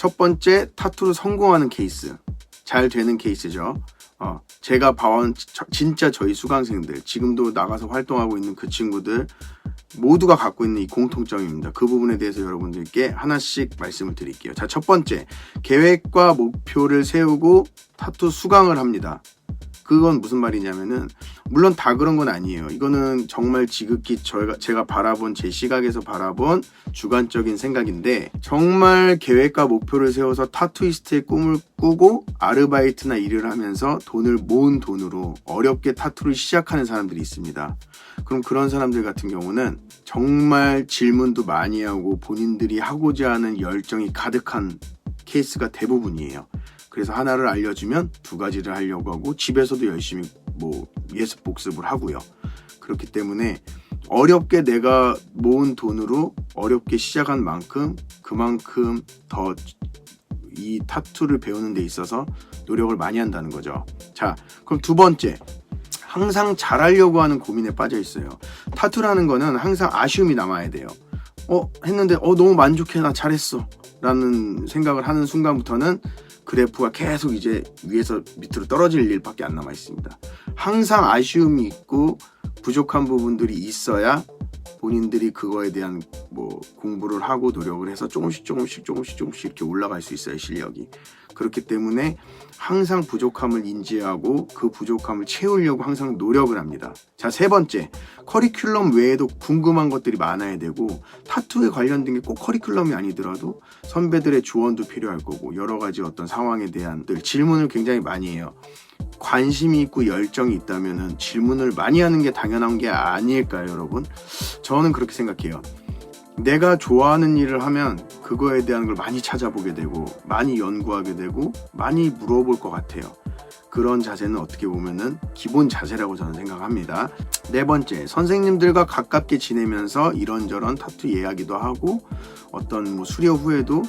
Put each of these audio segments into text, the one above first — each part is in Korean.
첫 번째, 타투로 성공하는 케이스. 잘 되는 케이스죠. 제가 봐온 진짜 저희 수강생들, 지금도 나가서 활동하고 있는 그 친구들 모두가 갖고 있는 이 공통점입니다. 그 부분에 대해서 여러분들께 하나씩 말씀을 드릴게요. 자, 첫 번째, 계획과 목표를 세우고 타투 수강을 합니다. 그건 무슨 말이냐면은, 물론 다 그런 건 아니에요. 이거는 정말 지극히 제가 바라본, 제 시각에서 바라본 주관적인 생각인데, 정말 계획과 목표를 세워서 타투이스트의 꿈을 꾸고 아르바이트나 일을 하면서 돈을 모은 돈으로 어렵게 타투를 시작하는 사람들이 있습니다. 그럼 그런 사람들 같은 경우는 정말 질문도 많이 하고 본인들이 하고자 하는 열정이 가득한 케이스가 대부분이에요. 그래서 하나를 알려주면 두 가지를 하려고 하고 집에서도 열심히 예습 복습을 하고요. 그렇기 때문에 어렵게 내가 모은 돈으로 어렵게 시작한 만큼 그만큼 더 이 타투를 배우는 데 있어서 노력을 많이 한다는 거죠. 자, 그럼 두 번째, 항상 잘하려고 하는 고민에 빠져 있어요. 타투라는 거는 항상 아쉬움이 남아야 돼요. 했는데 너무 만족해, 나 잘했어 라는 생각을 하는 순간부터는 그래프가 계속 이제 위에서 밑으로 떨어질 일밖에 안 남아 있습니다. 항상 아쉬움이 있고 부족한 부분들이 있어야 본인들이 그거에 대한 공부를 하고 노력을 해서 조금씩 이렇게 올라갈 수 있어요, 실력이. 그렇기 때문에 항상 부족함을 인지하고 그 부족함을 채우려고 항상 노력을 합니다. 자, 세 번째, 커리큘럼 외에도 궁금한 것들이 많아야 되고, 타투에 관련된 게 꼭 커리큘럼이 아니더라도 선배들의 조언도 필요할 거고, 여러 가지 어떤 상황에 대한 질문을 굉장히 많이 해요. 관심이 있고 열정이 있다면 질문을 많이 하는 게 당연한 게 아닐까요, 여러분? 저는 그렇게 생각해요. 내가 좋아하는 일을 하면 그거에 대한 걸 많이 찾아보게 되고 많이 연구하게 되고 많이 물어볼 것 같아요. 그런 자세는 어떻게 보면은 기본 자세라고 저는 생각합니다. 네 번째, 선생님들과 가깝게 지내면서 이런저런 타투 이야기도 하고 어떤 수료 후에도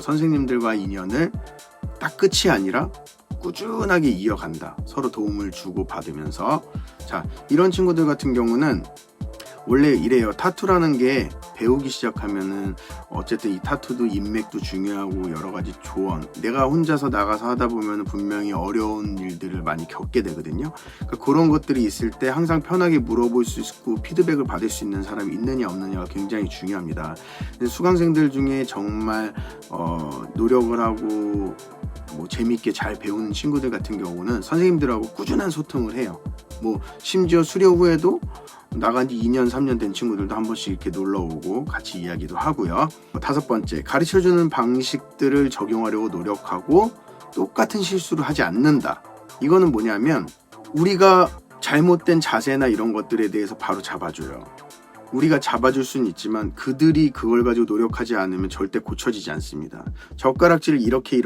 선생님들과 인연을 딱 끝이 아니라 꾸준하게 이어간다. 서로 도움을 주고 받으면서. 자, 이런 친구들 같은 경우는 원래 이래요. 타투라는 게 배우기 시작하면은 어쨌든 이 타투도 인맥도 중요하고 여러 가지 조언, 내가 혼자서 나가서 하다 보면 분명히 어려운 일들을 많이 겪게 되거든요. 그러니까 그런 것들이 있을 때 항상 편하게 물어볼 수 있고 피드백을 받을 수 있는 사람이 있느냐 없느냐가 굉장히 중요합니다. 수강생들 중에 정말 노력을 하고 재밌게 잘 배우는 친구들 같은 경우는 선생님들하고 꾸준한 소통을 해요. 심지어 수료 후에도 나간 지 2년, 3년 된 친구들도 한 번씩 이렇게 놀러 오고 같이 이야기도 하고요. 다섯 번째, 가르쳐주는 방식들을 적용하려고 노력하고 똑같은 실수를 하지 않는다. 이거는 뭐냐면 우리가 잘못된 자세나 이런 것들에 대해서 바로 잡아줘요. 우리가 잡아줄 수는 있지만 그들이 그걸 가지고 노력하지 않으면 절대 고쳐지지 않습니다. 젓가락질을 이렇게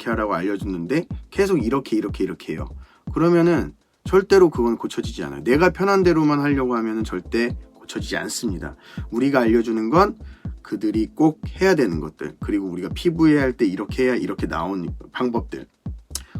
하라고 알려줬는데 계속 이렇게 해요. 그러면은 절대로 그건 고쳐지지 않아요. 내가 편한 대로만 하려고 하면은 절대 고쳐지지 않습니다. 우리가 알려주는 건 그들이 꼭 해야 되는 것들, 그리고 우리가 피부에 할 때 이렇게 해야 이렇게 나온 방법들,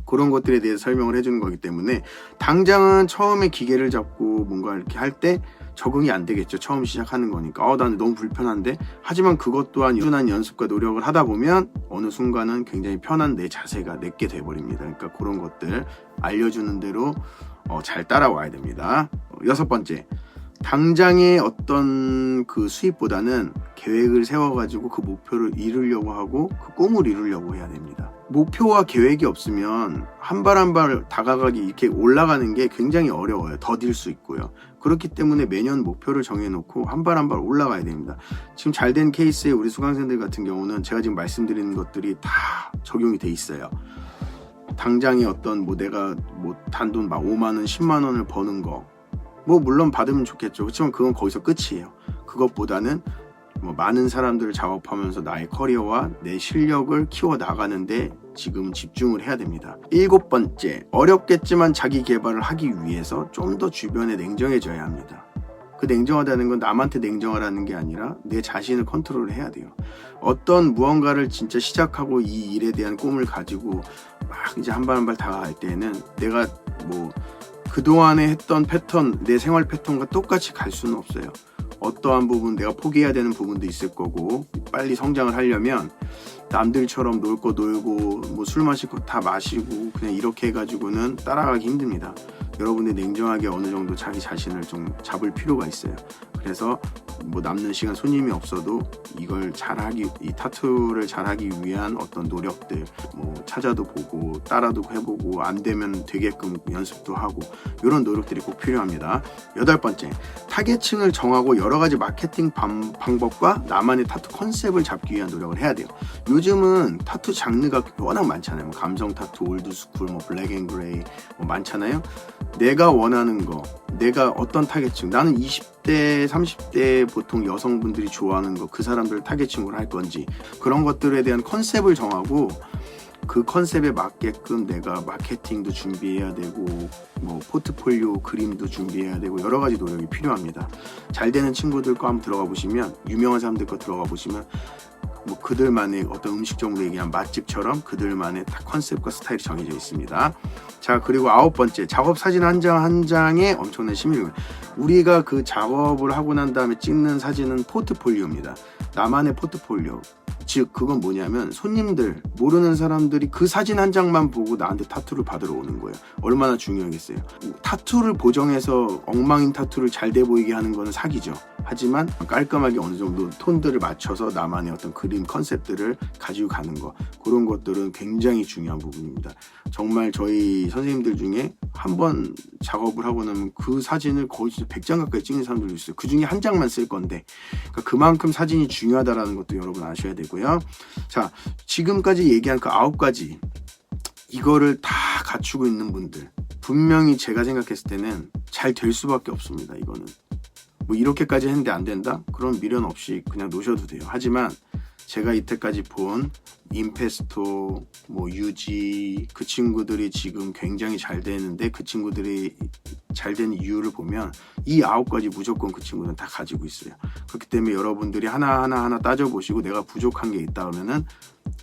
그런 것들에 대해서 설명을 해주는 거기 때문에 당장은 처음에 기계를 잡고 뭔가 이렇게 할 때 적응이 안 되겠죠. 처음 시작하는 거니까. 나는 너무 불편한데. 하지만 그것 또한 꾸준한 연습과 노력을 하다 보면 어느 순간은 굉장히 편한 내 자세가 내게 돼버립니다. 그러니까 그런 것들 알려주는 대로 잘 따라와야 됩니다. 여섯 번째, 당장의 어떤 그 수입보다는 계획을 세워가지고 그 목표를 이루려고 하고 그 꿈을 이루려고 해야 됩니다. 목표와 계획이 없으면 한 발 한 발 다가가기 이렇게 올라가는 게 굉장히 어려워요. 더딜 수 있고요. 그렇기 때문에 매년 목표를 정해놓고 한 발 한 발 올라가야 됩니다. 지금 잘된 케이스의 우리 수강생들 같은 경우는 제가 지금 말씀드리는 것들이 다 적용이 돼 있어요. 당장의 어떤 내가 단돈 5만원, 10만원을 버는 거 물론 받으면 좋겠죠. 그렇지만 그건 거기서 끝이에요. 그것보다는 많은 사람들을 작업하면서 나의 커리어와 내 실력을 키워 나가는데 지금 집중을 해야 됩니다. 일곱 번째, 어렵겠지만 자기 개발을 하기 위해서 좀 더 주변에 냉정해져야 합니다. 그 냉정하다는 건 남한테 냉정하라는 게 아니라 내 자신을 컨트롤을 해야 돼요. 어떤 무언가를 진짜 시작하고 이 일에 대한 꿈을 가지고 막 이제 한 발 한 발 다가갈 때에는 내가 그동안에 했던 패턴, 내 생활 패턴과 똑같이 갈 수는 없어요. 어떠한 부분 내가 포기해야 되는 부분도 있을 거고 빨리 성장을 하려면 남들처럼 놀 거 놀고 뭐 술 마실 거 다 마시고 그냥 이렇게 해가지고는 따라가기 힘듭니다. 여러분이 냉정하게 어느 정도 자기 자신을 좀 잡을 필요가 있어요. 그래서 뭐 남는 시간 손님이 없어도 이걸 잘하기, 이 타투를 잘하기 위한 어떤 노력들 뭐 찾아도 보고 따라도 해보고 안 되면 되게끔 연습도 하고 이런 노력들이 꼭 필요합니다. 8번째, 타겟층을 정하고 여러 가지 마케팅 방법과 나만의 타투 컨셉을 잡기 위한 노력을 해야 돼요. 요즘은 타투 장르가 워낙 많잖아요. 뭐 감성 타투, 올드스쿨, 뭐 블랙 앤 그레이 뭐 많잖아요. 내가 원하는 거, 내가 어떤 타겟층, 나는 20대, 30대 보통 여성분들이 좋아하는 거, 그 사람들을 타겟층으로 할 건지 그런 것들에 대한 컨셉을 정하고 그 컨셉에 맞게끔 내가 마케팅도 준비해야 되고 뭐 포트폴리오 그림도 준비해야 되고 여러 가지 노력이 필요합니다. 잘 되는 친구들 거 한번 들어가 보시면, 유명한 사람들 거 들어가 보시면 뭐 그들만의 어떤 음식점으로 얘기한 맛집처럼 그들만의 다 컨셉과 스타일이 정해져 있습니다. 자, 그리고 9번째, 작업 사진 한 장 한 장에 엄청난 심의를. 우리가 그 작업을 하고 난 다음에 찍는 사진은 포트폴리오입니다. 나만의 포트폴리오. 즉 그건 뭐냐면 손님들, 모르는 사람들이 그 사진 한 장만 보고 나한테 타투를 받으러 오는 거예요. 얼마나 중요하겠어요. 타투를 보정해서 엉망인 타투를 잘 돼 보이게 하는 거는 사기죠. 하지만 깔끔하게 어느 정도 톤들을 맞춰서 나만의 어떤 그림 컨셉들을 가지고 가는 거, 그런 것들은 굉장히 중요한 부분입니다. 정말 저희 선생님들 중에 한번 작업을 하고 나면 그 사진을 거의 100장 가까이 찍는 사람들도 있어요. 그 중에 한 장만 쓸 건데, 그러니까 그만큼 사진이 중요하다는 것도 여러분 아셔야 되고요. 자, 지금까지 얘기한 그 9가지, 이거를 다 갖추고 있는 분들 분명히 제가 생각했을 때는 잘 될 수밖에 없습니다. 이거는 뭐 이렇게까지 했는데 안 된다? 그럼 미련 없이 그냥 놓으셔도 돼요. 하지만 제가 이때까지 본 임페스토, 뭐 유지, 그 친구들이 지금 굉장히 잘 되는데 그 친구들이 잘 되는 이유를 보면 이 9가지 무조건 그 친구는 다 가지고 있어요. 그렇기 때문에 여러분들이 하나하나 따져보시고 내가 부족한 게 있다 그러면은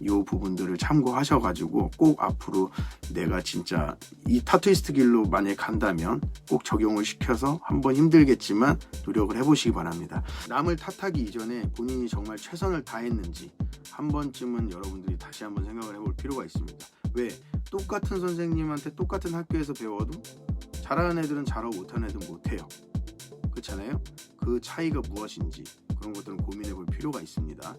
이 부분들을 참고하셔가지고 꼭 앞으로 내가 진짜 이 타투이스트 길로 만약에 간다면 꼭 적용을 시켜서 한번 힘들겠지만 노력을 해보시기 바랍니다. 남을 탓하기 이전에 본인이 정말 최선을 다했는지 한 번쯤은 여러분들이 다시 한번 생각을 해볼 필요가 있습니다. 왜? 똑같은 선생님한테 똑같은 학교에서 배워도 잘하는 애들은 잘하고 못하는 애들은 못해요. 그렇잖아요? 그 차이가 무엇인지 그런 것들은 고민해 볼 필요가 있습니다.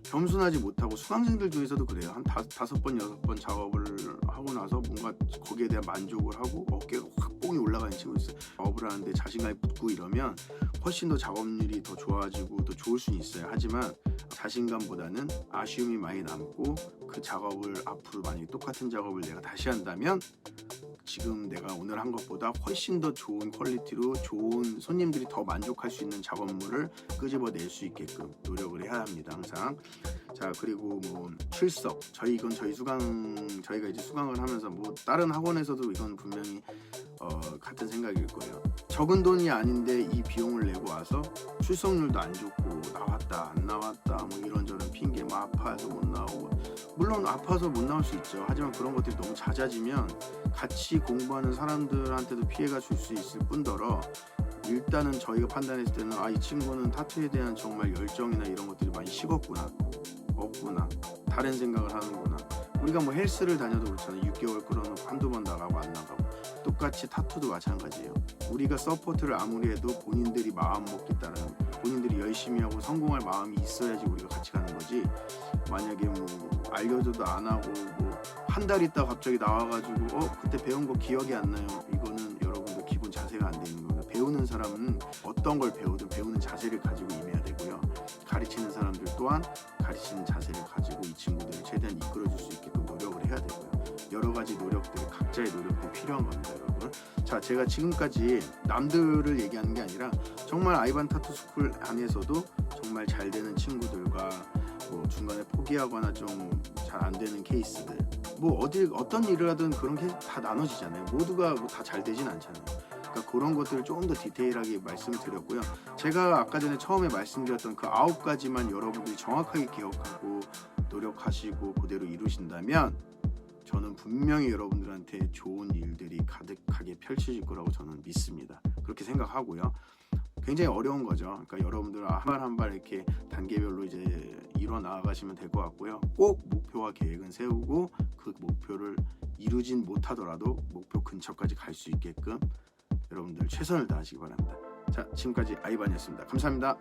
겸손하지 못하고, 수강생들 중에서도 그래요. 한 5번, 6번 작업을 하고 나서 뭔가 거기에 대한 만족을 하고 어깨가 확 뽕이 올라가는 친구 있어요. 작업을 하는데 자신감이 붙고 이러면 훨씬 더 작업률이 더 좋아지고 더 좋을 수는 있어요. 하지만 자신감보다는 아쉬움이 많이 남고 그 작업을 앞으로 만약에 똑같은 작업을 내가 다시 한다면 지금 내가 오늘 한 것보다 훨씬 더 좋은 퀄리티로 좋은 손님들이 더 만족할 수 있는 작업물을 끄집어낼 수 있게끔 노력을 해야 합니다. 항상. 자, 그리고 뭐 출석, 저희가 이제 수강을 하면서 뭐 다른 학원에서도 이건 분명히 같은 생각일 거예요. 적은 돈이 아닌데 이 비용을 내고 와서 출석률도 안 좋고 나왔다 안 나왔다 뭐 이런저런 핑계, 뭐 아파서 못 나오고, 물론 아파서 못 나올 수 있죠. 하지만 그런 것들이 너무 잦아지면 같이 공부하는 사람들한테도 피해가 줄 수 있을 뿐더러 일단은 저희가 판단했을 때는 이 친구는 타투에 대한 정말 열정이나 이런 것들이 많이 식었구나, 없구나, 다른 생각을 하는구나. 우리가 뭐 헬스를 다녀도 그렇잖아요. 6개월 끌어놓고 한두 번 나가고 안 나가고, 똑같이 타투도 마찬가지예요. 우리가 서포트를 아무리 해도 본인들이 마음 먹겠다는, 본인들이 열심히 하고 성공할 마음이 있어야지 우리가 같이 가는 거지. 만약에 뭐 알려줘도 안 하고 뭐 한 달 있다 갑자기 나와가지고 그때 배운 거 기억이 안 나요, 이거는 여러분들 기본 자세가 안 되는 겁니다. 배우는 사람은 어떤 걸 배우든 배우는 자세를 가지고 임해야 되고요. 가르치는 사람들 또한 가르치는 자세를 가지고 이 친구들을 최대한 이끌어줄 수 있게끔 노력을 해야 되고요. 여러 가지 노력들, 각자의 노력들이 필요한 겁니다, 여러분. 자, 제가 지금까지 남들을 얘기하는 게 아니라 정말 아이반 타투 스쿨 안에서도 정말 잘 되는 친구들과 뭐 중간에 포기하거나 좀 잘 안 되는 케이스들, 뭐 어떤 일을 하든 그런 게 다 나눠지잖아요. 모두가 뭐 다 잘 되진 않잖아요. 그러니까 그런 것들을 조금 더 디테일하게 말씀을 드렸고요. 제가 아까 전에 처음에 말씀드렸던 그 9가지만 여러분들이 정확하게 기억하고 노력하시고 그대로 이루신다면 저는 분명히 여러분들한테 좋은 일들이 가득하게 펼쳐질 거라고 저는 믿습니다. 그렇게 생각하고요. 굉장히 어려운 거죠. 그러니까 여러분들 한 발 한 발 이렇게 단계별로 이제 이뤄 나가시면 될 것 같고요. 꼭 목표와 계획은 세우고 그 목표를 이루진 못하더라도 목표 근처까지 갈 수 있게끔 여러분들 최선을 다하시기 바랍니다. 자, 지금까지 아이반이었습니다. 감사합니다.